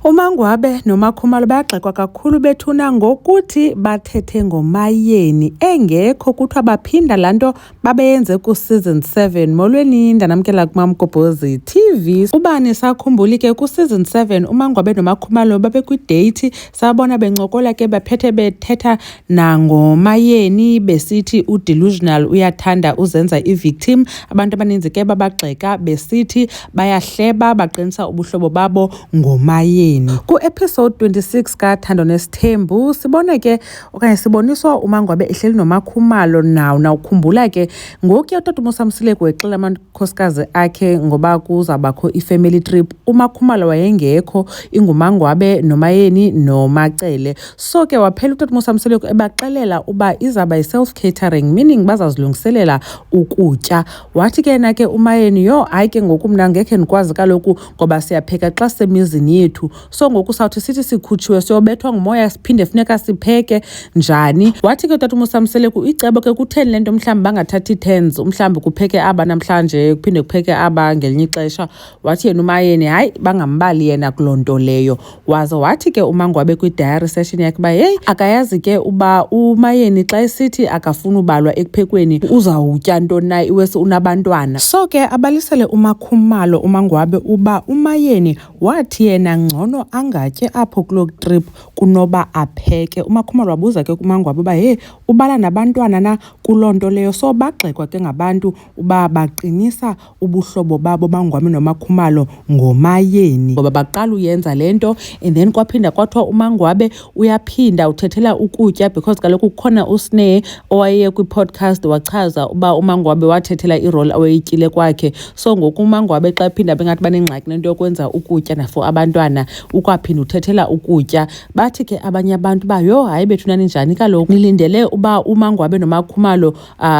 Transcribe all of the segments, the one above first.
uMangwabe noMakhumalo bayagxekwa kakhulu bethuna ngokuthi bathethe ngomayeni engekho kuthiwa baphinda laa nto babeyenze ku-season 7. Molweni ndanamkela kuMamgobhozi TV. Ubani sakhumbuli ke ku-season 7 uMangwabe noMakhumalo babekwideyithi, sabona bencokola ke baphethe bethetha nangomayeni besithi uDelusional uyathanda uzenza i-victim. Abantu abaninzi ke babagxeka besithi bayahleba baqinisa ubuhlobo babo ngomayeni. Ku-episode 26 kaThando Nesithembu sibona ke okanye siboniswa uMangwabe ehleli noMakhumalo nawukhumbula ke ngokuya utata uMosamsile exela amakhosikazi akhe ngoba kuzabakho i-family trip. uMakhumalo wayengekho, inguMangwabe nomayeni noMacele. So ke waphela utata uMosamsile ebaxelela uba izaba yi-self catering, meaning bazazilungiselela ukutya. Wathi ke yena ke umayeni, yho hayi ke ngoku mna ngekhe ndikwazi kaloku ngoba siyapheka xa semizini yethu, so ngoku sawuthi sithi sikhutshiwe siyobethwa ngumoya siphinde funeka sipheke njani. Wathi ke utata uMosamsile icebo ke kutheni le nto mhlawumbi bangathathi i-turns, mhlawumbi kupheke aba namhlanje kuphinde kupheke aba ngelinye ixesha. Wathi yena umayeni hayi bangambali yena kuloo nto leyo. Waze wathi ke uMangwabe kwi-diary session yakhe uba heyi akayazi ke uba umayeni xa esithi akafuna ubalwa ekuphekweni uzawutya ntoni na iwesi unabantwana. So ke abalisele uMakhumalo uMangwabe uba umayeni wathi yena ngcono angatye apho kuloo trip kunoba apheke. uMakhumalo wabuza ke kuMangwabe uba he ubala nabantwana na kuloo nto leyo. So bagxekwa ke ngabantu uba baqinisa ubuhlobo babo Mangwabe noMakhumalo ngomayeni ngoba baqala uyenza le nto and then kwaphinda kwathiwa uMangwabe uyaphinda uthethela ukutya because kaloku kukhona uSnare owaye kwi-podcast wachaza uba uMangwabe wathethela irole awayeyityile kwakhe. So ngoku uMangwabe xa ephinda bengathi banengxaki nento yokwenza ukutya nafo abantwana ukwaphinda uthethela ukutya. Bathi ke abanye abantu uba yho hayi bethunani njani kaloku nilindele uba uMangwabe noMakhumalo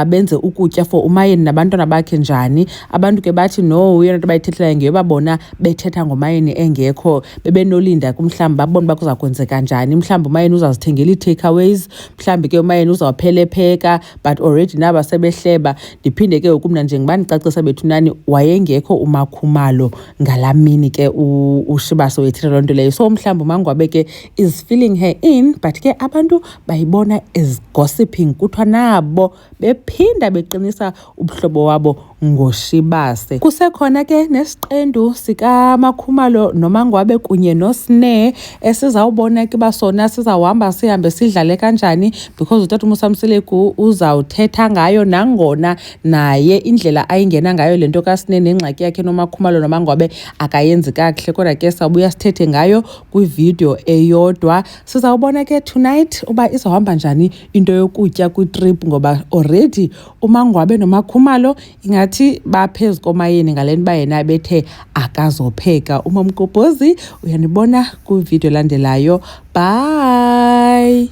benze ukutya for umayeni nabantwana bakhe njani. Abantu ke bathi no, yona nto bayithethelayo ngeyoba bona bethetha ngomayeni engekho, bebenolinda kumhlawumbi babone uba kuza kwenzeka njani. Mhlawumbi umayeni uzazithengela ii-takeaways, mhlawumbi ke umayeni uzawuphela epheka but already naba sebehleba. Ndiphinde ke ngoku mna njengoba ndicacisa bethunani wayengekho uMakhumalo ngalaa mini ke uShibaso wethetha loo nto leyo. So mhlawumbi uMangwabe ke is filling her in but ke abantu bayibona as gossiping, kuthiwa nabo bephinda beqinisa ubuhlobo wabo ngoShibase. Kusekhona ke nesiqendu sikaMakhumalo noMangwabe kunye noSnare esizawubona ke uba sona sizawuhamba sihambe sidlale kanjani because utata uMosamsile uzawuthetha ngayo, nangona naye indlela ayingena ngayo le nto kaSnare nengxaki yakhe noMakhumalo noMangwabe akayenzi kakuhle, kodwa ke sabuya sithethe ngayo kwividiyo eyodwa. Sizawubona ke tonight uba izawuhamba njani into yokutya kwitrip ngoba already uMangwabe noMakhumalo ingathi baphezu komayeni ngale nto uba yena bethe akazopheka. uMamgobhozi uyanibona kwividiyo elandelayo. Bye.